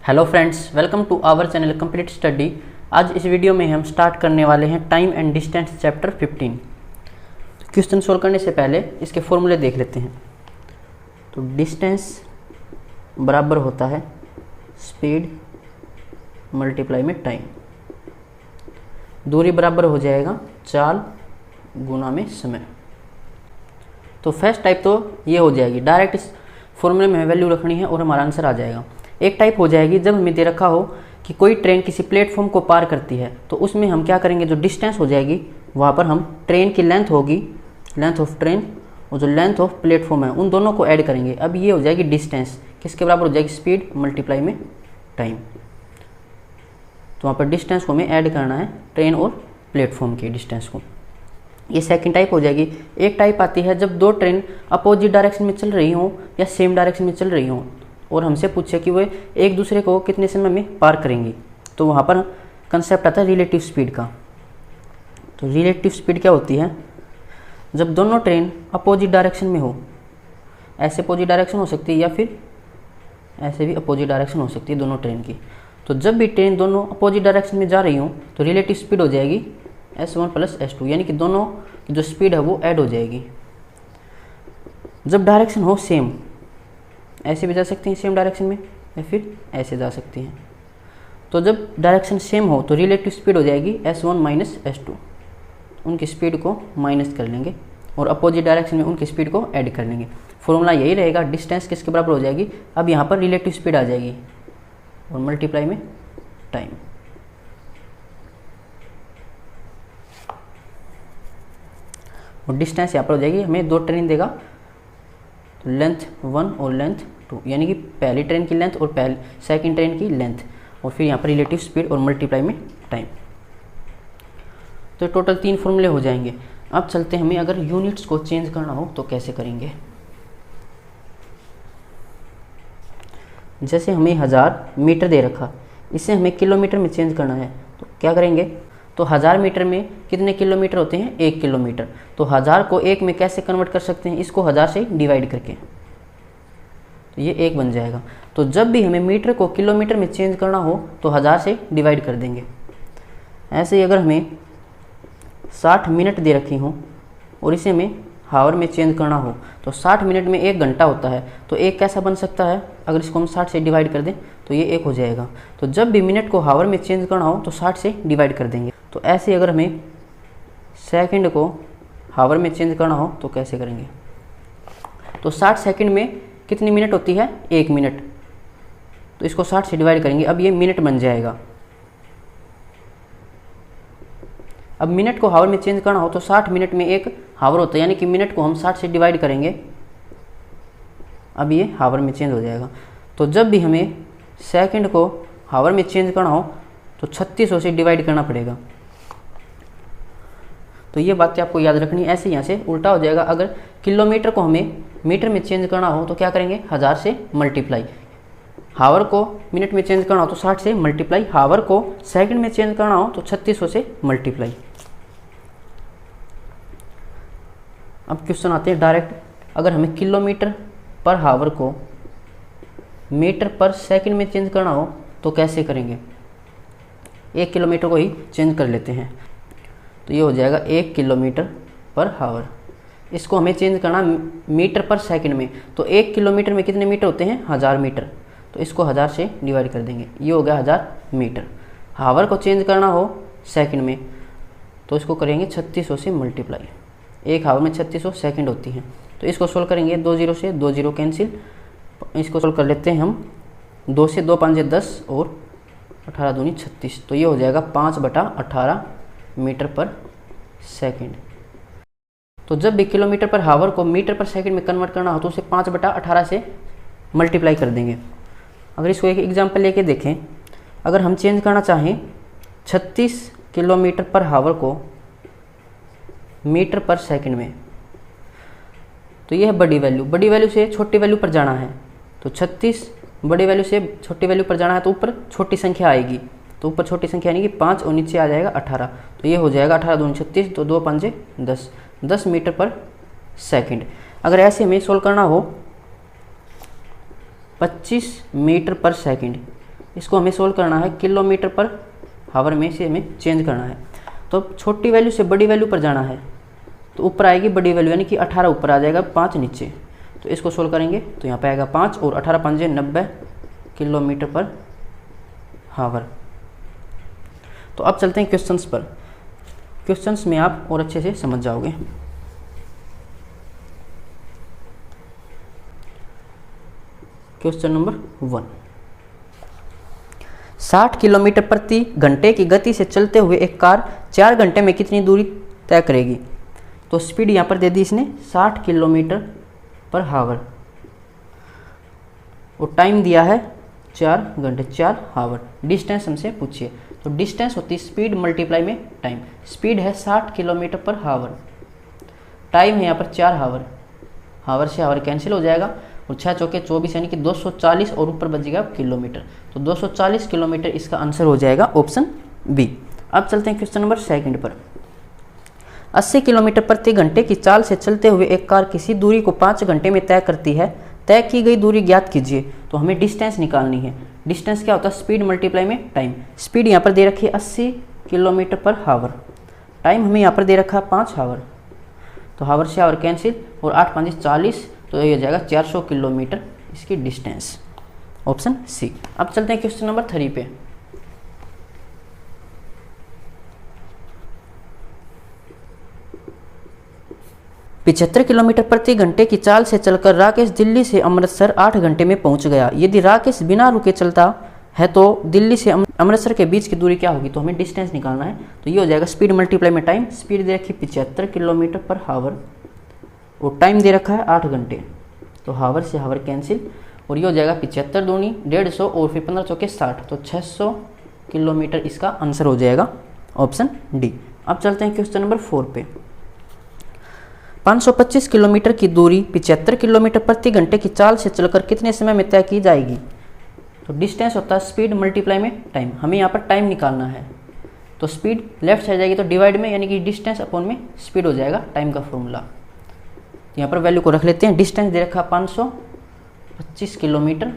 Hello friends, welcome to our channel complete study. आज इस video में हम स्टार्ट करने वाले हैं time and distance chapter 15। Question solve करने से पहले इसके फॉर्मूले देख लेते हैं। तो डिस्टेंस बराबर होता है स्पीड मल्टीप्लाई में टाइम। दूरी बराबर हो जाएगा चाल गुना में समय। तो फर्स्ट टाइप तो ये हो जाएगी, डायरेक्ट इस फॉर्मूले में वैल्यू रखनी है और हमारा आंसर आ जाएगा। एक टाइप हो जाएगी जब हमें दे रखा हो कि कोई ट्रेन किसी प्लेटफॉर्म को पार करती है, तो उसमें हम क्या करेंगे, जो डिस्टेंस हो जाएगी वहाँ पर हम ट्रेन की लेंथ होगी, लेंथ ऑफ ट्रेन, और जो लेंथ ऑफ प्लेटफॉर्म है उन दोनों को ऐड करेंगे। अब ये हो जाएगी डिस्टेंस, किसके बराबर हो जाएगी, स्पीड मल्टीप्लाई में टाइम। तो वहाँ पर डिस्टेंस को हमें ऐड करना है ट्रेन और प्लेटफॉर्म के डिस्टेंस को। ये सेकंड टाइप हो जाएगी। एक टाइप आती है जब दो ट्रेन अपोजिट डायरेक्शन में चल रही हों या सेम डायरेक्शन में चल रही हों और हमसे पूछे कि वे एक दूसरे को कितने समय में पार करेंगी, तो वहाँ पर कंसेप्ट आता है रिलेटिव स्पीड का। तो रिलेटिव स्पीड क्या होती है, जब दोनों ट्रेन अपोजिट डायरेक्शन में हो, ऐसे अपोजिट डायरेक्शन हो सकती है या फिर ऐसे भी अपोजिट डायरेक्शन हो सकती है दोनों ट्रेन की। तो जब भी ट्रेन दोनों अपोजिट डायरेक्शन में जा रही हो तो रिलेटिव स्पीड हो जाएगी S1 प्लस S2, यानी कि दोनों की जो स्पीड है वो ऐड हो जाएगी। जब डायरेक्शन हो सेम, ऐसे भी जा सकती हैं सेम डायरेक्शन में या फिर ऐसे जा सकती हैं। तो जब डायरेक्शन सेम हो तो रिलेटिव स्पीड हो जाएगी S1 माइनस S2, उनकी स्पीड को माइनस कर लेंगे और अपोजिट डायरेक्शन में उनकी स्पीड को ऐड कर लेंगे। फॉर्मूला यही रहेगा, डिस्टेंस किसके बराबर हो जाएगी, अब यहाँ पर रिलेटिव स्पीड आ जाएगी और मल्टीप्लाई में टाइम। और डिस्टेंस यहाँ पर हो जाएगी, हमें दो ट्रेन देगा, तो लेंथ 1 और लेंथ 2, यानी कि पहली ट्रेन की लेंथ और सेकंड ट्रेन की लेंथ, और फिर यहाँ पर रिलेटिव स्पीड और मल्टीप्लाई में टाइम। तो टोटल 3 फॉर्मूले हो जाएंगे। अब चलते हैं, हमें अगर यूनिट्स को चेंज करना हो तो कैसे करेंगे। जैसे हमें 1000 मीटर दे रखा, इसे हमें किलोमीटर में चेंज करना है, तो क्या करेंगे, तो 1000 मीटर में कितने किलोमीटर होते हैं, 1 किलोमीटर। तो 1000 को 1 में कैसे कन्वर्ट कर सकते हैं, इसको 1000 से डिवाइड करके, तो ये 1 बन जाएगा। तो जब भी हमें मीटर को किलोमीटर में चेंज करना हो तो 1000 से डिवाइड कर देंगे। ऐसे ही अगर हमें 60 मिनट दे रखी हो और इसे हमें हावर में चेंज करना हो, तो 60 मिनट में 1 घंटा होता है, तो 1 कैसा बन सकता है, अगर इसको हम 60 से डिवाइड कर दें तो ये 1 हो जाएगा। तो जब भी मिनट को हावर में चेंज करना हो तो 60 से डिवाइड कर देंगे। तो ऐसे अगर हमें सेकंड को हावर में चेंज करना हो तो कैसे करेंगे, तो 60 सेकंड में कितनी मिनट होती है, 1 मिनट, तो इसको 60 से डिवाइड करेंगे, अब ये मिनट बन जाएगा। अब मिनट को हावर में चेंज करना हो तो 60 मिनट में 1 हावर होता है, यानी कि मिनट को हम 60 से डिवाइड करेंगे, अब ये हावर में चेंज हो जाएगा। तो जब भी हमें सेकंड को हावर में चेंज करना हो तो 3600 से डिवाइड करना पड़ेगा। तो ये बातें आपको याद रखनी है। ऐसे यहाँ से उल्टा हो जाएगा, अगर किलोमीटर को हमें मीटर में चेंज करना हो तो क्या करेंगे, 1000 से मल्टीप्लाई, हावर को मिनट में चेंज करना हो तो 60 से मल्टीप्लाई, हावर को सेकंड में चेंज करना हो तो 3600 से मल्टीप्लाई। अब क्वेश्चन आते हैं डायरेक्ट, अगर हमें किलोमीटर पर हावर को मीटर पर सेकंड में चेंज करना हो तो कैसे करेंगे। 1 किलोमीटर को ही चेंज कर लेते हैं, तो ये हो जाएगा 1 किलोमीटर पर हावर। इसको हमें चेंज करना मीटर पर सेकंड में, तो 1 किलोमीटर में कितने मीटर होते हैं, 1000 मीटर, तो इसको 1000 से डिवाइड कर देंगे, ये हो गया 1000 मीटर। हावर को चेंज करना हो सेकंड में तो इसको करेंगे 3600 से मल्टीप्लाई, 1 हावर में 3600 सेकंड होती है। तो इसको सोल्व करेंगे, 2 0 से 2 0 कैंसिल, इसको सोल्व कर लेते हैं हम, 2 से 2 5 10 और 18 दूनी 36, तो ये हो जाएगा 5/18 मीटर पर सेकंड। तो जब भी किलोमीटर पर हावर को मीटर पर सेकंड में कन्वर्ट करना हो तो उसे 5/18 से मल्टीप्लाई कर देंगे। अगर इसको एक एग्जांपल लेके देखें, अगर हम चेंज करना चाहें 36 किलोमीटर पर हावर को मीटर पर सेकंड में, तो यह है बड़ी वैल्यू से छोटी वैल्यू पर जाना है, तो 36 बड़ी वैल्यू से छोटी वैल्यू पर जाना है तो ऊपर छोटी संख्या आएगी, तो ऊपर छोटी संख्या यानी कि 5 और नीचे आ जाएगा 18, तो ये हो जाएगा 18 दूनी 36, तो 2 5 10 मीटर पर सेकंड। अगर ऐसे हमें सोल्व करना हो 25 मीटर पर सेकंड, इसको हमें सोल्व करना है किलोमीटर पर हावर में से हमें चेंज करना है। तो छोटी वैल्यू से बड़ी वैल्यू पर जाना है, तो ऊपर आएगी बड़ी वैल्यू यानी कि 18 ऊपर आ जाएगा, 5 नीचे। तो इसको सोल्व करेंगे तो यहाँ पे आएगा 5 और 18 पंजे 90 किलोमीटर पर हावर। तो अब चलते हैं क्वेश्चंस पर। क्वेश्चंस में आप और अच्छे से समझ जाओगे। क्वेश्चन नंबर 1, 60 किलोमीटर प्रति घंटे की गति से चलते हुए एक कार 4 घंटे में कितनी दूरी तय करेगी। तो स्पीड यहाँ पर दे दी इसने 60 किलोमीटर पर हावर और टाइम दिया है 4 घंटे 4 हावर। डिस्टेंस हमसे पूछिए, तो डिस्टेंस होती है स्पीड मल्टीप्लाई में टाइम। स्पीड है 60 किलोमीटर पर हावर, टाइम है यहाँ पर 4 हावर। हावर से हावर कैंसिल हो जाएगा और 6 चौके 24 यानी कि 240 और ऊपर बचेगा किलोमीटर। तो 240 किलोमीटर इसका आंसर हो जाएगा ऑप्शन बी। अब चलते हैं क्वेश्चन नंबर 2 पर। 80 किलोमीटर प्रति घंटे की चाल से चलते हुए एक कार किसी दूरी को 5 घंटे में तय करती है। तय की गई दूरी ज्ञात कीजिए। तो हमें डिस्टेंस निकालनी है। डिस्टेंस क्या होता है? स्पीड मल्टीप्लाई में टाइम। स्पीड यहाँ पर दे रखी है 80 किलोमीटर पर हावर, टाइम हमें यहाँ पर दे रखा है 5 हावर। तो हावर से हावर कैंसिल और 8 5 40, तो ये हो जाएगा 400 किलोमीटर इसकी डिस्टेंस, ऑप्शन सी। अब चलते हैं क्वेश्चन नंबर 3 पे। पिछहत्तर किलोमीटर प्रति घंटे की चाल से चलकर राकेश दिल्ली से अमृतसर 8 घंटे में पहुंच गया। यदि राकेश बिना रुके चलता है तो दिल्ली से अमृतसर के बीच की दूरी क्या होगी? तो हमें डिस्टेंस निकालना है। तो ये हो जाएगा स्पीड मल्टीप्लाई में टाइम। स्पीड दे रखी 75 किलोमीटर पर हावर और टाइम दे रखा है 8 घंटे। तो हावर से हावर कैंसिल और ये हो जाएगा 75 दूनी 150 और फिर 15 चौके 60, तो 600 किलोमीटर इसका आंसर हो जाएगा, ऑप्शन डी। अब चलते हैं क्वेश्चन नंबर 4 पे। 525 किलोमीटर की दूरी 75 किलोमीटर प्रति घंटे की चाल से चलकर कितने समय में तय की जाएगी? तो डिस्टेंस होता है स्पीड मल्टीप्लाई में टाइम। हमें यहाँ पर टाइम निकालना है। तो स्पीड लेफ्ट साइड जाएगी तो डिवाइड में, यानी कि डिस्टेंस अपॉन में स्पीड हो जाएगा, टाइम का फॉर्मूला। तो यहाँ पर वैल्यू को रख लेते हैं। डिस्टेंस दे रखा 525 किलोमीटर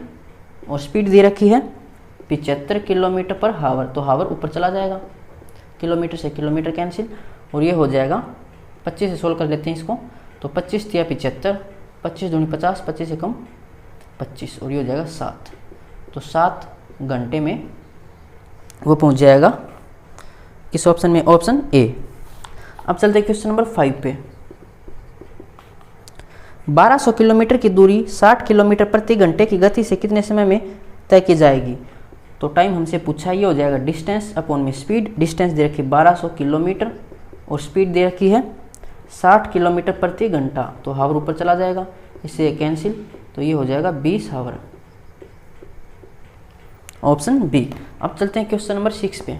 और स्पीड दे रखी है 75 किलोमीटर पर हावर। तो हावर ऊपर चला जाएगा, किलोमीटर से किलोमीटर कैंसिल और ये हो जाएगा 25 से सोल्व कर लेते हैं इसको। तो 25 दिया 75, 25 दूनी 50, 25 से कम 25 और ये हो जाएगा 7। तो 7 घंटे में वो पहुंच जाएगा किस ऑप्शन में? Option A. अब चलते हैं क्वेश्चन नंबर 5 पे। 1200 किलोमीटर की दूरी 60 किलोमीटर प्रति घंटे की गति से कितने समय में तय की जाएगी? तो टाइम हमसे पूछा, ये हो जाएगा डिस्टेंस अपॉन में स्पीड। डिस्टेंस दे रखी 1200 किलोमीटर और स्पीड दे रखी है 60 किलोमीटर प्रति घंटा। तो हावर ऊपर चला जाएगा, इससे कैंसिल, तो ये हो जाएगा 20 हावर, ऑप्शन बी। अब चलते हैं क्वेश्चन नंबर 6 पे।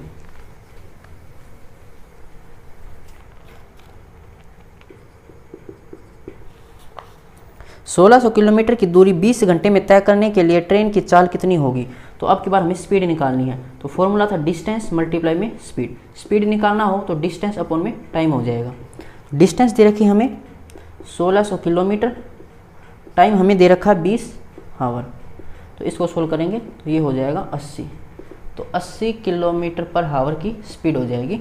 सोलह 1600 किलोमीटर की दूरी 20 घंटे में तय करने के लिए ट्रेन की चाल कितनी होगी? तो अब की बार हमें स्पीड निकालनी है। तो फॉर्मूला था डिस्टेंस मल्टीप्लाई में स्पीड। स्पीड निकालना हो तो डिस्टेंस अपॉन में टाइम हो जाएगा। डिस्टेंस दे रखी हमें 1600 किलोमीटर, टाइम हमें दे रखा 20 हावर। तो इसको सोल्व करेंगे तो ये हो जाएगा 80। तो 80 किलोमीटर पर हावर की स्पीड हो जाएगी,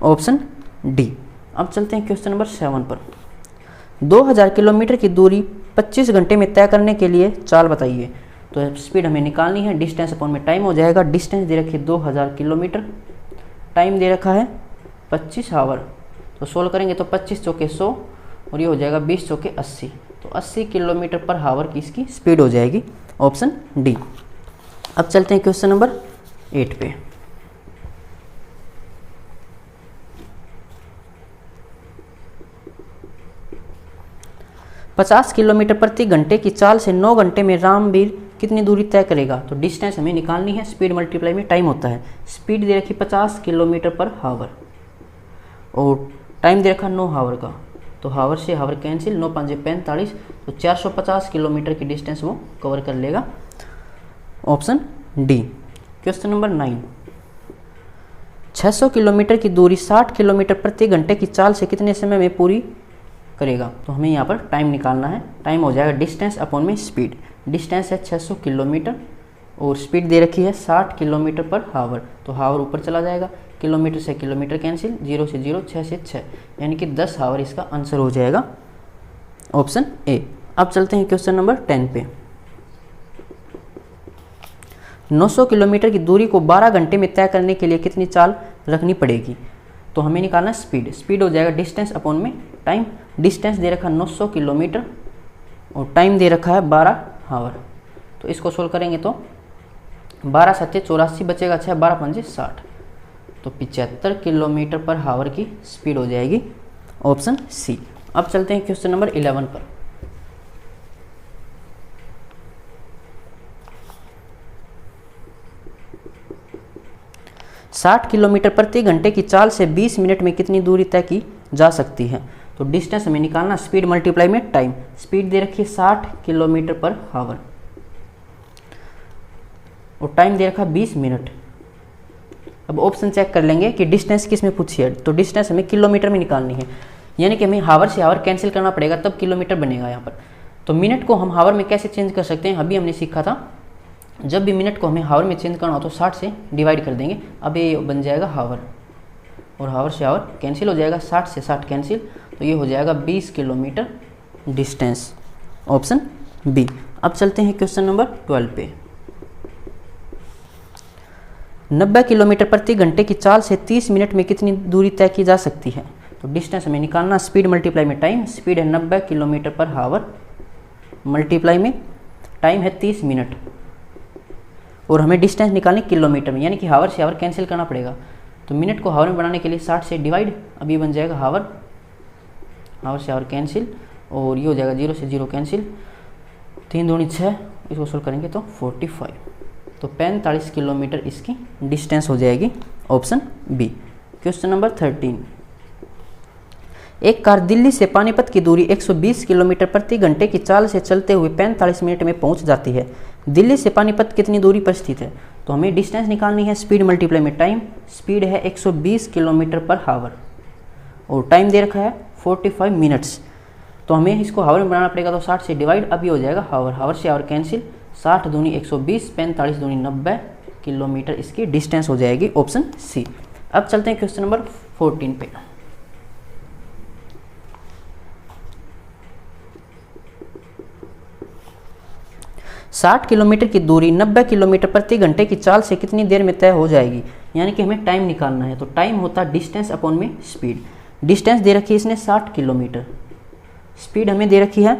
ऑप्शन डी। अब चलते हैं क्वेश्चन नंबर 7 पर। 2000 किलोमीटर की दूरी 25 घंटे में तय करने के लिए चाल बताइए। तो स्पीड हमें निकालनी है, डिस्टेंस अपॉन में टाइम हो जाएगा। डिस्टेंस दे रखी है 2000 किलोमीटर, टाइम दे रखा है 25 हावर। तो सोल्व करेंगे तो 25 चौके 100 और ये हो जाएगा 20 चौके 80। तो 80 किलोमीटर पर हावर की इसकी स्पीड हो जाएगी, ऑप्शन डी। अब चलते हैं क्वेश्चन नंबर 8 पे। पचास किलोमीटर प्रति घंटे की चाल से 9 घंटे में रामवीर कितनी दूरी तय करेगा? तो डिस्टेंस हमें निकालनी है। स्पीड मल्टीप्लाई में टाइम होता है। स्पीड दे रखी 50 किलोमीटर पर हावर और टाइम दे रखा 9 हावर का। तो हावर से हावर कैंसिल, 9 5 45, तो 450 किलोमीटर की डिस्टेंस वो कवर कर लेगा, option D. Question number 9। 600 kilometre की दूरी 60 किलोमीटर प्रति घंटे की चाल से कितने समय में पूरी करेगा? तो हमें यहाँ पर टाइम निकालना है। टाइम हो जाएगा डिस्टेंस अपॉन में स्पीड। डिस्टेंस है 600 किलोमीटर, और स्पीड दे रखी है 60 किलोमीटर पर हावर, तो हावर ऊपर चला जाएगा, किलोमीटर से किलोमीटर कैंसिल, 0 से 0, 6 से 6, यानी कि 10 हावर इसका आंसर हो जाएगा ऑप्शन ए। अब चलते हैं क्वेश्चन नंबर 10 पे। 900 किलोमीटर की दूरी को 12 घंटे में तय करने के लिए कितनी चाल रखनी पड़ेगी? तो हमें निकालना स्पीड, स्पीड हो जाएगा डिस्टेंस अपॉन में टाइम। डिस्टेंस दे रखा 900 किलोमीटर और टाइम दे रखा है 12 हावर। तो इसको सोल्व करेंगे तो 12 सत्ते 84 बचेगा 6, 12 पंजे 60, तो 75 किलोमीटर पर हावर की स्पीड हो जाएगी ऑप्शन सी। अब चलते हैं क्वेश्चन नंबर 11 पर। साठ किलोमीटर प्रति घंटे की चाल से 20 मिनट में कितनी दूरी तय की जा सकती है? तो डिस्टेंस हमें निकालना स्पीड मल्टीप्लाई में टाइम। स्पीड दे रखी है 60 किलोमीटर पर हावर और टाइम दे रखा 20 मिनट। अब ऑप्शन चेक कर लेंगे कि डिस्टेंस किस में पूछी है, तो डिस्टेंस हमें किलोमीटर में निकालनी है, यानी कि हमें हावर से हावर कैंसिल करना पड़ेगा तब किलोमीटर बनेगा यहाँ पर। तो मिनट को हम हावर में कैसे चेंज कर सकते हैं, अभी हमने सीखा था, जब भी मिनट को हमें हावर में चेंज करना हो तो 60 से डिवाइड कर देंगे। अब ये बन जाएगा हावर और हावर से हावर कैंसिल हो जाएगा, 60 से 60 कैंसिल, तो ये हो जाएगा 20 किलोमीटर डिस्टेंस ऑप्शन बी। अब चलते हैं क्वेश्चन नंबर 12 पे। 90 किलोमीटर प्रति घंटे की चाल से 30 मिनट में कितनी दूरी तय की जा सकती है? तो डिस्टेंस हमें निकालना स्पीड मल्टीप्लाई में टाइम। स्पीड है 90 किलोमीटर पर हावर मल्टीप्लाई में टाइम है 30 मिनट और हमें डिस्टेंस निकालनी किलोमीटर में, यानी कि हावर से हावर कैंसिल करना पड़ेगा। तो मिनट को हावर में बनाने के लिए 60 से डिवाइड, अभी बन जाएगा हावर, हावर से हावर कैंसिल और ये हो जाएगा 0 से 0 कैंसिल, 3 दूनी 6, इसको सोल्व करेंगे तो 45, तो 45 किलोमीटर इसकी डिस्टेंस हो जाएगी ऑप्शन बी। Question number 13। एक कार दिल्ली से पानीपत की दूरी 120 किलोमीटर प्रति घंटे की चाल से चलते हुए 45 मिनट में पहुंच जाती है। दिल्ली से पानीपत कितनी दूरी पर स्थित है? तो हमें डिस्टेंस निकालनी है स्पीड मल्टीप्लाई में टाइम। स्पीड है 120 किलोमीटर पर हावर और टाइम दे रखा है 45 मिनट्स, तो हमें इसको हावर में बनाना पड़ेगा, तो 60 से डिवाइड, अभी हो जाएगा हावर, हावर से हावर कैंसिल, 60 दूनी 120, 45 दूनी 90 किलोमीटर इसकी डिस्टेंस हो जाएगी ऑप्शन सी। अब चलते हैं क्वेश्चन नंबर 14 पे। साठ किलोमीटर की दूरी 90 किलोमीटर प्रति घंटे की चाल से कितनी देर में तय हो जाएगी? यानी कि हमें टाइम निकालना है, तो टाइम होता है डिस्टेंस अपॉन में स्पीड। डिस्टेंस दे रखी है इसने 60 किलोमीटर, स्पीड हमें दे रखी है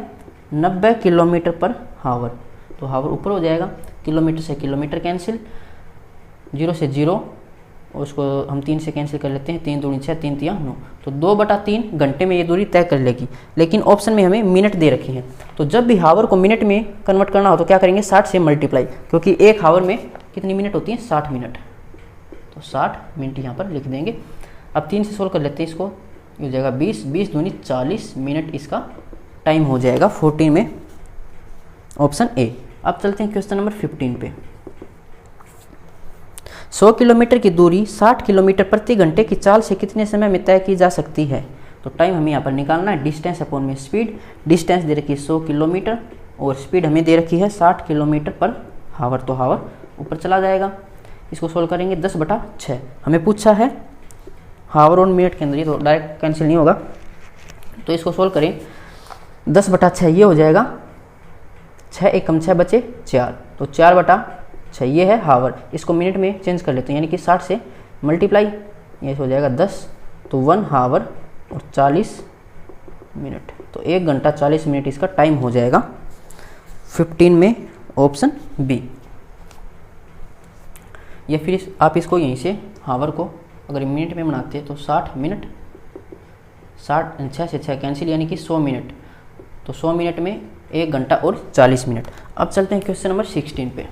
90 किलोमीटर पर हावर, तो हावर ऊपर हो जाएगा, किलोमीटर से किलोमीटर कैंसिल, 0 से 0 और उसको हम 3 से कैंसिल कर लेते हैं, 3 दूनी 6, 3 तिया 9, तो 2/3 घंटे में ये दूरी तय कर लेगी। लेकिन ऑप्शन में हमें मिनट दे रखी है, तो जब भी हावर को मिनट में कन्वर्ट करना हो तो क्या करेंगे 60 से मल्टीप्लाई, क्योंकि एक हावर में कितनी मिनट होती है 60 मिनट, तो 60 मिनट यहाँ पर लिख देंगे। अब 3 से सोल्व कर लेते हैं इसको, ये हो जाएगा 20, 20 दूनी 40 मिनट इसका टाइम हो जाएगा 14 में ऑप्शन ए। अब चलते हैं क्वेश्चन नंबर 15 पे। 100 किलोमीटर की दूरी 60 किलोमीटर प्रति घंटे की चाल से कितने समय में तय की जा सकती है? तो टाइम हमें यहाँ पर निकालना है डिस्टेंस अपॉन में स्पीड। डिस्टेंस दे रखी है 100 किलोमीटर और स्पीड हमें दे रखी है 60 किलोमीटर पर हावर, तो हावर ऊपर चला जाएगा। इसको सोल्व करेंगे 10/6, हमें पूछा है हावर और मिनट के अंदर, ये तो डायरेक्ट कैंसिल नहीं होगा, तो इसको सोल्व करें 10/6, ये हो जाएगा 6 एकम 6 बचे 4, तो 4/6 ये है हावर। इसको मिनट में चेंज कर लेते हैं, यानी कि 60 से मल्टीप्लाई, ये हो जाएगा 10, तो 1 हावर और 40 मिनट, तो 1 घंटा 40 मिनट इसका टाइम हो जाएगा 15 में ऑप्शन बी। या फिर आप इसको यहीं से हावर को अगर मिनट में बनाते हैं तो 60 मिनट, 60 6 से 6 कैंसिल, यानी कि 100 मिनट, तो 100 मिनट में 1 घंटा और 40 मिनट। अब चलते हैं क्वेश्चन नंबर 16 पे।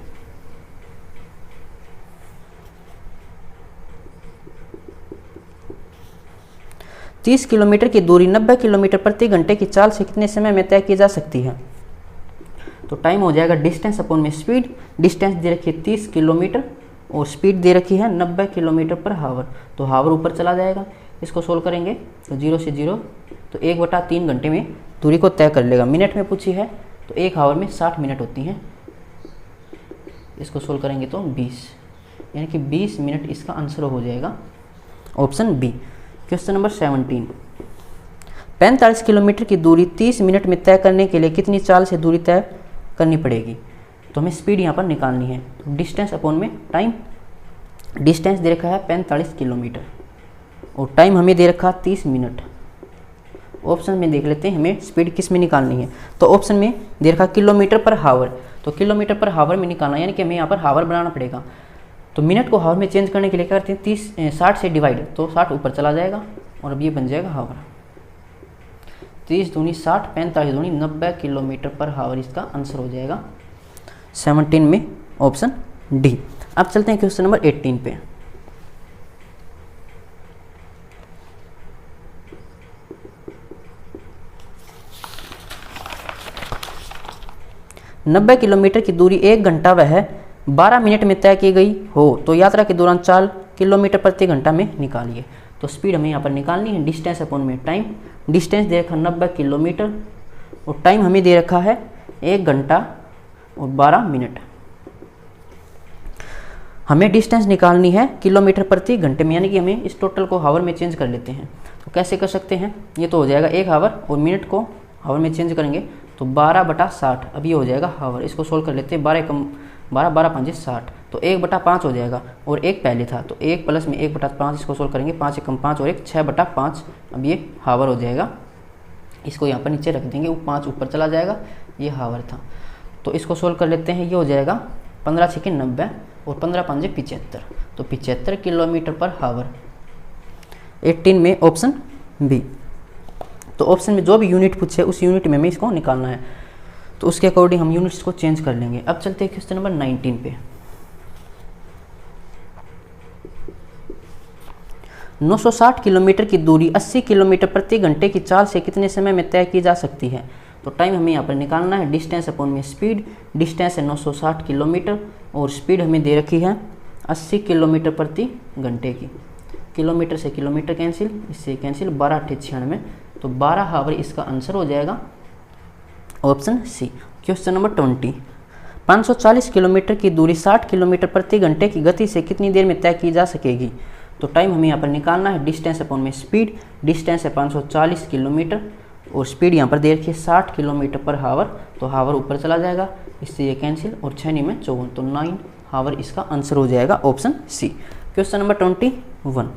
तीस किलोमीटर की दूरी 90 किलोमीटर प्रति घंटे की चाल से कितने समय में तय की जा सकती है? तो टाइम हो जाएगा डिस्टेंस अपॉन में स्पीड। डिस्टेंस दे रखी है 30 किलोमीटर और स्पीड दे रखी है 90 किलोमीटर पर हावर, तो हावर ऊपर चला जाएगा। इसको सोल्व करेंगे तो 0 से 0, तो 1/3 घंटे में दूरी को तय कर लेगा। मिनट में पूछी है तो 1 हावर में 60 मिनट होती हैं, इसको सोल्व करेंगे तो 20, यानी कि 20 मिनट इसका आंसर हो जाएगा option B. Question number 17, 45 kilometre की दूरी 30 मिनट में तय करने के लिए कितनी चाल से दूरी तय करनी पड़ेगी? तो हमें स्पीड यहाँ पर निकालनी है, तो डिस्टेंस अपॉन में टाइम। डिस्टेंस दे रखा है 45 किलोमीटर और टाइम हमें दे रखा 30 मिनट। ऑप्शन में देख लेते हैं हमें स्पीड किस में निकालनी है। तो ऑप्शन में दे रखा किलोमीटर पर हावर, तो किलोमीटर पर हावर में निकालना, यानी कि हमें यहाँ पर हावर बनाना पड़ेगा। तो मिनट को हावर में चेंज करने के लिए क्या करते हैं 60 से डिवाइड, तो 60 ऊपर चला जाएगा और अब ये बन जाएगा हावर। 30 दूनी 60, 45 दूनी 90 किलोमीटर पर हावर इसका आंसर हो जाएगा 17 में ऑप्शन डी। अब चलते हैं क्वेश्चन नंबर 18 पे। नब्बे किलोमीटर की दूरी 1 घंटा वह 12 मिनट में तय की गई हो तो यात्रा के दौरान 4 किलोमीटर प्रति घंटा में निकालिए। तो स्पीड हमें यहाँ पर निकालनी है, डिस्टेंस अपॉन में टाइम। डिस्टेंस दे रखा 90 किलोमीटर और टाइम हमें दे रखा है 1 घंटा और 12 मिनट। हमें डिस्टेंस निकालनी है किलोमीटर प्रति घंटे में, यानी कि हमें इस टोटल को हावर में चेंज कर लेते हैं। तो कैसे कर सकते हैं, ये तो हो जाएगा 1 हावर और मिनट को हावर में चेंज करेंगे तो 12/60, अब ये हो जाएगा हावर। इसको सोल्व कर लेते हैं, 12 12 5 60, तो 1/5 हो जाएगा और 1 पहले था तो 1 प्लस में 1/5, इसको सोल्व करेंगे 5 1 5 और 1 6/5, अब ये हावर हो जाएगा। इसको यहाँ पर नीचे रख देंगे, वो 5 ऊपर चला जाएगा, ये हावर था। तो इसको सोल्व कर लेते हैं, ये हो जाएगा 15 6 90 और 15 5 75, तो 75 किलोमीटर पर हावर। 18 में ऑप्शन बी। तो ऑप्शन में जो भी यूनिट पूछे उस यूनिट में हमें इसको निकालना है, तो उसके अकॉर्डिंग हम यूनिट्स को चेंज कर लेंगे। अब चलते हैं क्वेश्चन नंबर 19 पे। 960 किलोमीटर की दूरी 80 किलोमीटर प्रति घंटे की चाल से कितने समय में तय की जा सकती है? तो टाइम हमें यहाँ पर निकालना है, डिस्टेंस अपॉन में स्पीड। डिस्टेंस है 960 किलोमीटर और स्पीड हमें दे रखी है 80 किलोमीटर प्रति घंटे की। किलोमीटर से किलोमीटर कैंसिल, इससे कैंसिल, 12 8 96, तो 12 हावर इसका आंसर हो जाएगा option C. Question number 20, 540 kilometre की दूरी 60 किलोमीटर प्रति घंटे की गति से कितनी देर में तय की जा सकेगी? तो टाइम हमें यहाँ पर निकालना है, डिस्टेंस अपॉन में स्पीड। डिस्टेंस है 540 किलोमीटर और स्पीड यहाँ पर दे रखी है 60 किलोमीटर पर हावर, तो हावर ऊपर चला जाएगा, इससे ये कैंसिल और 6 में 54, तो 9 हावर इसका आंसर हो जाएगा option C. Question number 21,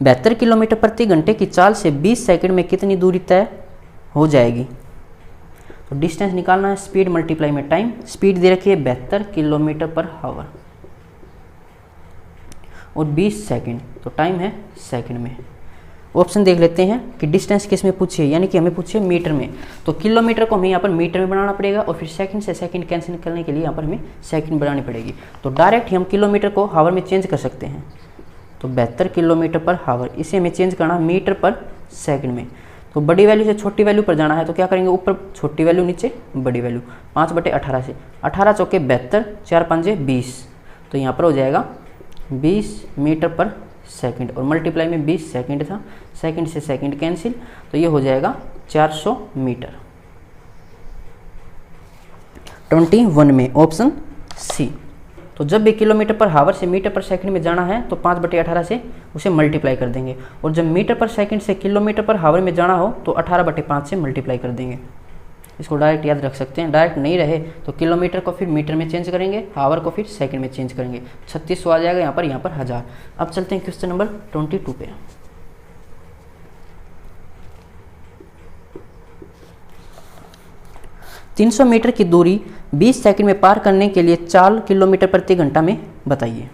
72 kilometre प्रति घंटे की चाल से 20 सेकंड में कितनी दूरी तय हो जाएगी? तो डिस्टेंस निकालना है, स्पीड मल्टीप्लाई में टाइम। स्पीड दे रखी है 72 किलोमीटर पर हावर और 20 सेकंड, तो टाइम है सेकंड में। ऑप्शन देख लेते हैं कि डिस्टेंस किस में पूछे, यानी कि हमें पूछे मीटर में, तो किलोमीटर को हमें यहाँ पर मीटर में बनाना पड़ेगा और फिर सेकंड से सेकंड कैंसिल करने के लिए यहाँ पर हमें सेकंड बनानी पड़ेगी। तो डायरेक्ट ही हम किलोमीटर को हावर में चेंज कर सकते हैं, तो 72 किलोमीटर पर हावर, इसे हमें चेंज करना मीटर पर सेकंड में। तो बड़ी वैल्यू से छोटी वैल्यू पर जाना है, तो क्या करेंगे, ऊपर छोटी वैल्यू नीचे बड़ी वैल्यू। 5/18 से 18 चौके 72, 4 5 20, तो यहाँ पर हो जाएगा 20 मीटर पर सेकंड और मल्टीप्लाई में 20 सेकंड था, सेकंड से सेकंड कैंसिल, तो ये हो जाएगा 400 मीटर। 21 में ऑप्शन सी। तो जब भी किलोमीटर पर हावर से मीटर पर सेकंड में जाना है तो 5/18 से उसे मल्टीप्लाई कर देंगे, और जब मीटर पर सेकंड से किलोमीटर पर हावर में जाना हो तो 18/5 से मल्टीप्लाई कर देंगे। इसको डायरेक्ट याद रख सकते हैं, डायरेक्ट नहीं रहे तो किलोमीटर को फिर मीटर में चेंज करेंगे, हावर को फिर सेकंड में चेंज करेंगे। 3600 आ जाएगा यहाँ पर 1000। अब चलते हैं क्वेश्चन नंबर 22 पे। $300 मीटर की दूरी 20 सेकंड में पार करने के लिए 4 किलोमीटर प्रति घंटा में बताइए।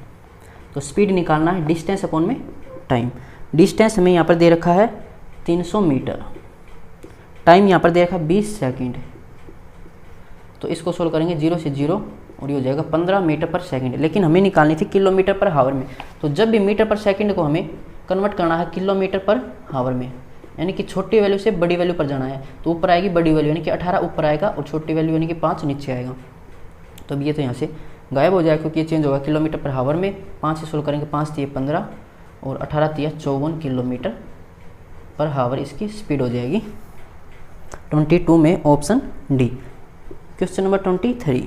तो स्पीड निकालना है, डिस्टेंस अपॉन में टाइम। डिस्टेंस हमें यहाँ पर दे रखा है 300 मीटर, टाइम यहाँ पर दे रखा 20 सेकंड, तो इसको सोल्व करेंगे 0 से 0 और ये हो जाएगा 15 मीटर पर सेकंड। लेकिन हमें निकालनी थी किलोमीटर पर हावर में, तो जब भी मीटर पर सेकंड को हमें कन्वर्ट करना है किलोमीटर पर हावर में, यानी कि छोटी वैल्यू से बड़ी वैल्यू पर जाना है, तो ऊपर आएगी बड़ी वैल्यू यानी कि 18 ऊपर आएगा और छोटी वैल्यू यानी कि 5 नीचे आएगा। तो अब ये तो यहाँ से गायब हो जाएगा क्योंकि ये चेंज होगा किलोमीटर पर हावर में। 5 से सोल्व करेंगे, 5 3 15 और 18 3 54 किलोमीटर पर हावर इसकी स्पीड हो जाएगी। 22 में ऑप्शन डी। क्वेश्चन नंबर 23,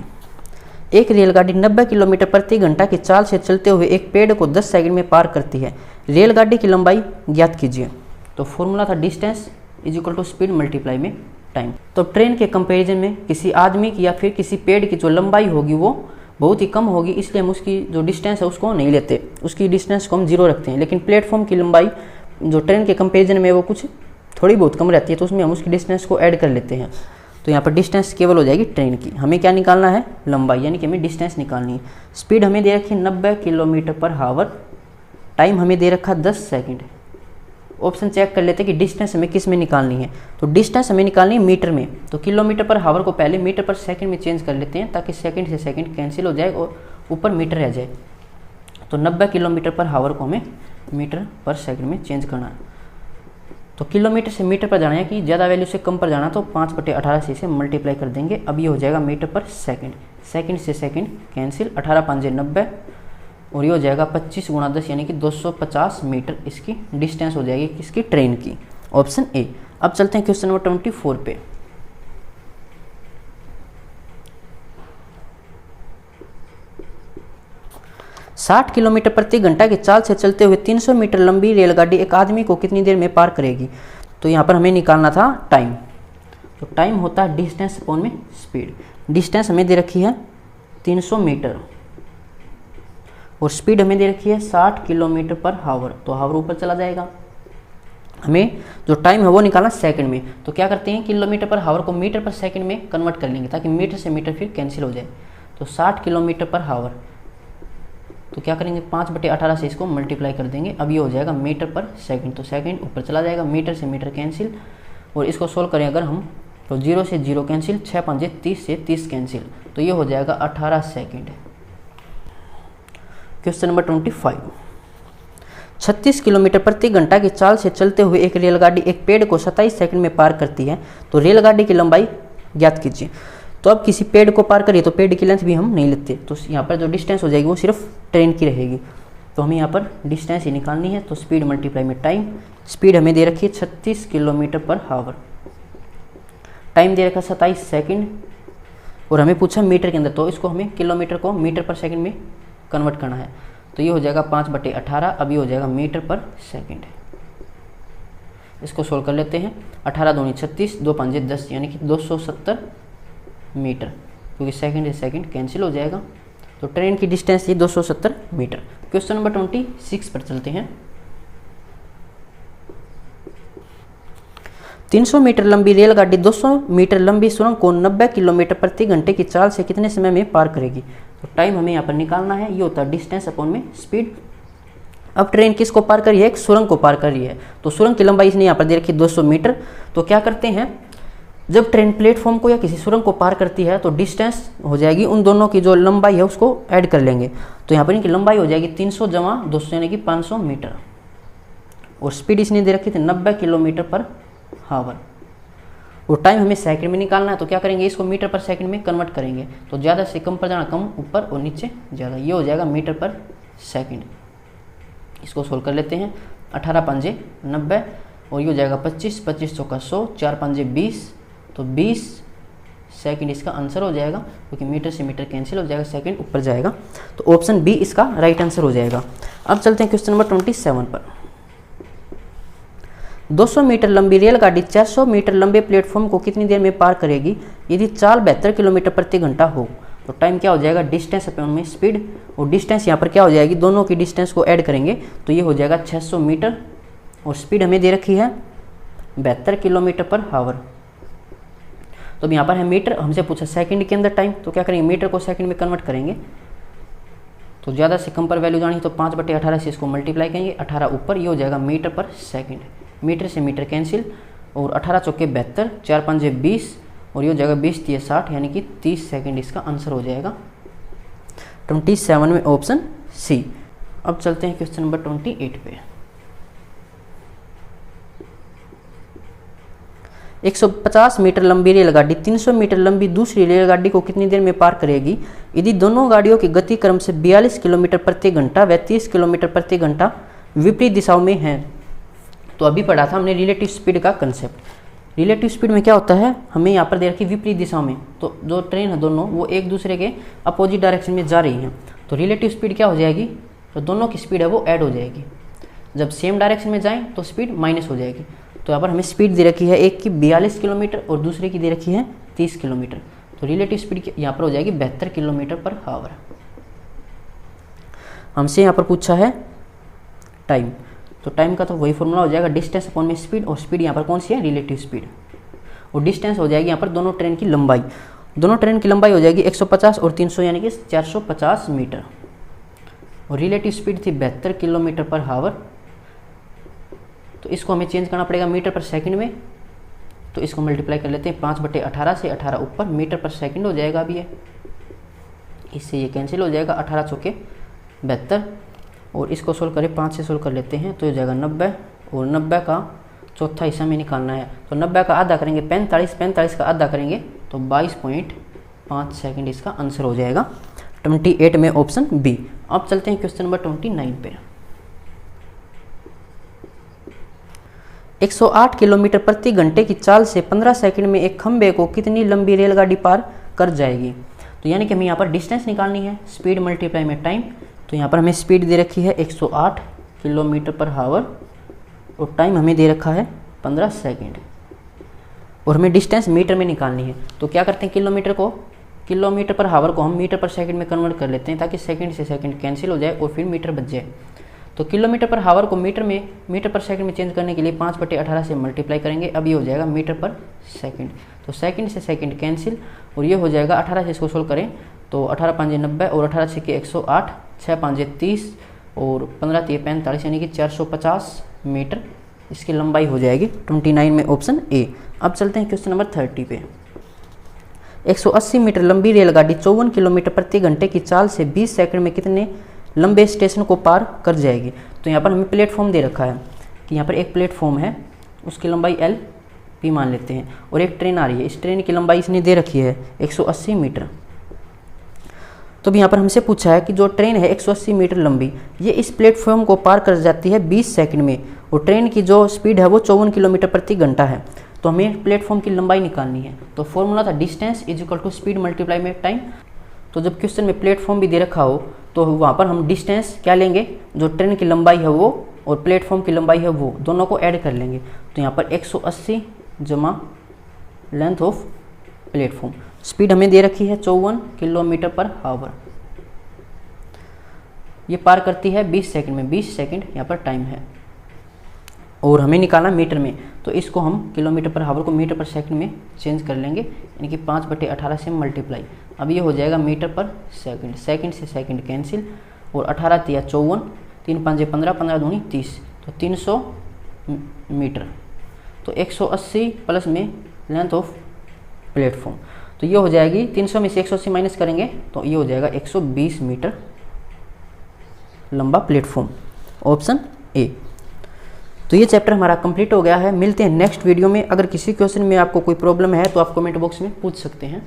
एक रेलगाड़ी 90 किलोमीटर प्रति घंटा की चाल से चलते हुए एक पेड़ को 10 सेकंड में पार करती है, रेलगाड़ी की लंबाई ज्ञात कीजिए। तो फॉर्मूला था distance is equal to speed multiply में टाइम। तो ट्रेन के कंपैरिजन में किसी आदमी की या फिर किसी पेड़ की जो लंबाई होगी वो बहुत ही कम होगी, इसलिए हम उसकी जो डिस्टेंस है उसको नहीं लेते, उसकी डिस्टेंस को हम 0 रखते हैं। लेकिन प्लेटफॉर्म की लंबाई जो ट्रेन के कंपैरिजन में वो कुछ थोड़ी बहुत कम रहती है, तो उसमें हम उसकी डिस्टेंस को ऐड कर लेते हैं। तो यहाँ पर डिस्टेंस केवल हो जाएगी ट्रेन की, हमें क्या निकालना है, लंबाई, यानी कि हमें डिस्टेंस निकालनी है। स्पीड हमें दे रखी है 90 किलोमीटर पर हावर, टाइम हमें दे रखा 10 सेकंड। ऑप्शन चेक कर लेते हैं कि डिस्टेंस हमें किस में निकालनी है। तो डिस्टेंस हमें निकालनी है मीटर में, तो किलोमीटर पर हावर को पहले मीटर पर सेकंड में चेंज कर लेते हैं ताकि सेकंड से सेकंड कैंसिल हो जाए और ऊपर मीटर रह जाए। तो 90 किलोमीटर पर हावर को हमें मीटर पर सेकंड में चेंज करना है। तो किलोमीटर से मीटर पर जाना है कि ज़्यादा वैल्यू से कम पर जाना, तो 5/18 से इसे मल्टीप्लाई कर देंगे। अब ये हो जाएगा मीटर पर सेकंड, सेकंड से सेकंड कैंसिल, 18 5 90, और ये हो जाएगा 25 × 10 यानी कि 250 मीटर इसकी डिस्टेंस हो जाएगी किसकी, ट्रेन की। Option A. अब चलते हैं क्वेश्चन नंबर 24 पे। साठ किलोमीटर प्रति घंटा की चाल से चलते हुए 300 मीटर लंबी रेलगाड़ी एक आदमी को कितनी देर में पार करेगी। तो यहाँ पर हमें निकालना था टाइम। तो टाइम होता है डिस्टेंस अपॉन में स्पीड। डिस्टेंस हमें दे रखी है 300 मीटर और स्पीड हमें दे रखी है 60 किलोमीटर पर हावर, तो हावर ऊपर चला जाएगा। हमें जो टाइम है वो निकालना सेकंड में, तो क्या करते हैं, किलोमीटर पर हावर को मीटर पर सेकंड में कन्वर्ट कर लेंगे ताकि मीटर से मीटर फिर कैंसिल हो जाए। तो 60 किलोमीटर पर हावर, तो क्या करेंगे, 5/18 से इसको मल्टीप्लाई कर देंगे। अब ये हो जाएगा मीटर पर सेकंड, तो सेकंड ऊपर चला जाएगा, मीटर से मीटर कैंसिल, और इसको सोल्व करें अगर हम तो 0 से 0 कैंसिल, 6 5 30 से 30 कैंसिल, तो ये हो जाएगा 18 सेकंड। क्वेश्चन नंबर 25, 36 किलोमीटर प्रति घंटा की चाल से चलते हुए एक रेलगाड़ी एक पेड़ को 27 सेकंड में पार करती है, तो रेलगाड़ी की लंबाई ज्ञात कीजिए। तो अब किसी पेड़ को पार करिए तो पेड़ की लेंथ भी हम नहीं लेते, तो यहाँ पर जो डिस्टेंस हो जाएगी वो सिर्फ ट्रेन की रहेगी। तो हमें यहाँ पर डिस्टेंस ही निकालनी है, तो स्पीड मल्टीप्लाई में टाइम। स्पीड हमें दे रखी है 36 किलोमीटर पर हावर, टाइम दे रखा 27 सेकंड, और हमें पूछा मीटर के अंदर, तो इसको हमें किलोमीटर को मीटर पर सेकंड में कन्वर्ट करना है। तो ये हो जाएगा 5/18, अब ये हो जाएगा मीटर पर सेकंड। इसको सोल्व कर लेते हैं, 18 दूनी 36, 2 5 10 यानी कि 270 मीटर, क्योंकि सेकंड से सेकंड कैंसिल हो जाएगा। तो ट्रेन की डिस्टेंस ये 270 मीटर। क्वेश्चन नंबर 26 पर चलते हैं। 300 मीटर लंबी रेलगाड़ी 200 मीटर लंबी सुरंग को 90 किलोमीटर प्रति घंटे की चाल से कितने समय में पार करेगी। तो टाइम हमें यहाँ पर निकालना है, ये होता है डिस्टेंस अपॉन में स्पीड। अब ट्रेन किसको पार करी है, एक सुरंग को पार करी है, तो सुरंग की लंबाई इसने यहाँ पर दे रखी 200 मीटर। तो क्या करते हैं, जब ट्रेन प्लेटफॉर्म को या किसी सुरंग को पार करती है तो डिस्टेंस हो जाएगी, उन दोनों की जो लंबाई है उसको ऐड कर लेंगे। तो यहाँ पर इनकी लंबाई हो जाएगी 300 + 200 यानी कि 500 मीटर, और स्पीड इसने दे रखी थी 90 किलोमीटर पर हावर, और टाइम हमें सेकंड में निकालना है। तो क्या करेंगे, इसको मीटर पर सेकंड में कन्वर्ट करेंगे, तो ज़्यादा से कम पर जाना कम, ऊपर और नीचे ज़्यादा, ये हो जाएगा मीटर पर सेकंड। इसको सोल्व कर लेते हैं, 18 5 90, और ये हो जाएगा 25 25 चौका 100, 4 5 20, तो 20 सेकंड इसका आंसर हो जाएगा, क्योंकि मीटर से मीटर कैंसिल हो जाएगा, सेकंड ऊपर जाएगा। तो ऑप्शन बी इसका राइट आंसर हो जाएगा। अब चलते हैं क्वेश्चन नंबर 27 पर। 200 मीटर लंबी रेलगाड़ी 400 मीटर लंबे प्लेटफॉर्म को कितनी देर में पार करेगी यदि चाल 72 किलोमीटर प्रति घंटा हो। तो टाइम क्या हो जाएगा, डिस्टेंस अपॉन में स्पीड, और डिस्टेंस यहाँ पर क्या हो जाएगी, दोनों की डिस्टेंस को ऐड करेंगे, तो ये हो जाएगा 600 मीटर, और स्पीड हमें दे रखी है 72 किलोमीटर पर हावर। तो यहाँ पर है मीटर, हमसे पूछा सेकंड के अंदर टाइम, तो क्या करेंगे, मीटर को सेकंड में कन्वर्ट करेंगे। तो ज़्यादा से कम पर वैल्यू जानी, तो 5/18 से इसको मल्टीप्लाई करेंगे, 18 ऊपर, ये हो जाएगा मीटर पर सेकंड, मीटर से मीटर कैंसिल, और 18 चौके 72, 4 5 20, और ये हो जाएगा 20 3 60 यानी कि 30 सेकंड इसका आंसर हो जाएगा 27 में, ऑप्शन सी। अब चलते हैं क्वेश्चन नंबर 28 पे। 150 मीटर लंबी रेलगाड़ी 300 मीटर लंबी दूसरी रेलगाड़ी को कितनी देर में पार करेगी यदि दोनों गाड़ियों की गति क्रम से 42 किलोमीटर प्रति घंटा व 30 किलोमीटर प्रति घंटा विपरीत दिशाओं में है। तो अभी पढ़ा था हमने रिलेटिव स्पीड का कंसेप्ट। रिलेटिव स्पीड में क्या होता है, हमें यहाँ पर दे रखी विपरीत दिशा में, तो जो ट्रेन है दोनों वो एक दूसरे के अपोजिट डायरेक्शन में जा रही हैं, तो रिलेटिव स्पीड क्या हो जाएगी, तो दोनों की स्पीड है वो ऐड हो जाएगी। जब सेम डायरेक्शन में जाएं तो स्पीड माइनस हो जाएगी। तो यहाँ पर हमें स्पीड दे रखी है एक की 42 किलोमीटर और दूसरे की दे रखी है 30 किलोमीटर, तो रिलेटिव स्पीड यहाँ पर हो जाएगी 72 किलोमीटर पर आवर। हमसे यहाँ पर पूछा है टाइम, तो टाइम का तो वही फॉर्मूला हो जाएगा डिस्टेंस अपॉन में स्पीड, और स्पीड यहाँ पर कौन सी है, रिलेटिव स्पीड, और डिस्टेंस हो जाएगी यहाँ पर दोनों ट्रेन की लंबाई। दोनों ट्रेन की लंबाई हो जाएगी 150 और 300 यानी कि 450 मीटर, और रिलेटिव स्पीड थी 72 किलोमीटर पर आवर। तो इसको हमें चेंज करना पड़ेगा मीटर पर सेकंड में, तो इसको मल्टीप्लाई कर लेते हैं 5/18 से 18 ऊपर मीटर पर सेकंड हो जाएगा। अभी ये इससे ये कैंसिल हो जाएगा, 18 चौके 72, और इसको सोल्व करें 5 से सोल्व कर लेते हैं तो हो जाएगा 90, और 90 का चौथा हिस्सा में निकालना है, तो 90 का आधा करेंगे 45, 45 का आधा करेंगे तो 22.5 सेकंड इसका आंसर हो जाएगा 28 में ऑप्शन बी। अब चलते हैं क्वेश्चन नंबर 29 पे। 108 किलोमीटर प्रति घंटे की चाल से 15 सेकंड में एक खंबे को कितनी लंबी रेलगाड़ी पार कर जाएगी। तो यानी कि हमें यहाँ पर डिस्टेंस निकालनी है, स्पीड मल्टीप्लाई में टाइम। तो यहाँ पर हमें स्पीड दे रखी है 108 किलोमीटर पर आवर और टाइम हमें दे रखा है 15 सेकंड, और हमें डिस्टेंस मीटर में निकालनी है। तो क्या करते हैं, किलोमीटर पर आवर को हम मीटर पर सेकंड में कन्वर्ट कर लेते हैं ताकि सेकंड से सेकंड कैंसिल हो जाए और फिर मीटर बच जाए। तो किलोमीटर पर आवर को मीटर पर सेकंड में चेंज करने के लिए 5/18 से मल्टीप्लाई करेंगे, अब ये हो जाएगा मीटर पर सेकंड। तो सेकंड से सेकंड कैंसिल, और ये हो जाएगा 18 से इसको सोल्व करें तो 18 5 90 और 18 6 108, 6 5 30 और 15 3 45 यानी कि 450 मीटर इसकी लंबाई हो जाएगी 29 में ऑप्शन ए। अब चलते हैं क्वेश्चन नंबर 30 पे। 180 मीटर लंबी रेलगाड़ी 54 किलोमीटर प्रति घंटे की चाल से 20 सेकंड में कितने लंबे स्टेशन को पार कर जाएगी। तो यहाँ पर हमें प्लेटफॉर्म दे रखा है कि यहाँ पर एक प्लेटफॉर्म है, उसकी लंबाई एल पी मान लेते हैं, और एक ट्रेन आ रही है, इस ट्रेन की लंबाई इसने दे रखी है 180 मीटर। तो भी यहाँ पर हमसे पूछा है कि जो ट्रेन है 180 मीटर लंबी, ये इस प्लेटफॉर्म को पार कर जाती है 20 सेकंड में, और ट्रेन की जो स्पीड है वो 54 किलोमीटर प्रति घंटा है। तो हमें प्लेटफॉर्म की लंबाई निकालनी है। तो फॉर्मूला था distance is equal to speed multiply में टाइम। तो जब क्वेश्चन में प्लेटफॉर्म भी दे रखा हो तो वहाँ पर हम डिस्टेंस क्या लेंगे, जो ट्रेन की लंबाई है वो और प्लेटफॉर्म की लंबाई है वो, दोनों को ऐड कर लेंगे। तो यहाँ पर 180 जमा लेंथ ऑफ प्लेटफॉर्म, स्पीड हमें दे रखी है 54 किलोमीटर पर आवर, ये पार करती है 20 सेकंड में, 20 सेकंड यहाँ पर टाइम है, और हमें निकालना मीटर में। तो इसको हम किलोमीटर पर आवर को मीटर पर सेकंड में चेंज कर लेंगे, यानी कि 5/18 से मल्टीप्लाई। अब ये हो जाएगा मीटर पर सेकंड, सेकंड से सेकंड कैंसिल, और 18 3 54, 3 5 15, 15 दूनी 30, तो 300 मीटर। तो 180 प्लस में लेंथ ऑफ प्लेटफॉर्म, तो ये हो जाएगी 300 में से 180 माइनस करेंगे तो ये हो जाएगा 120 मीटर लंबा प्लेटफॉर्म, ऑप्शन ए। तो ये चैप्टर हमारा कंप्लीट हो गया है। मिलते हैं नेक्स्ट वीडियो में। अगर किसी क्वेश्चन में आपको कोई प्रॉब्लम है तो आप कमेंट बॉक्स में पूछ सकते हैं।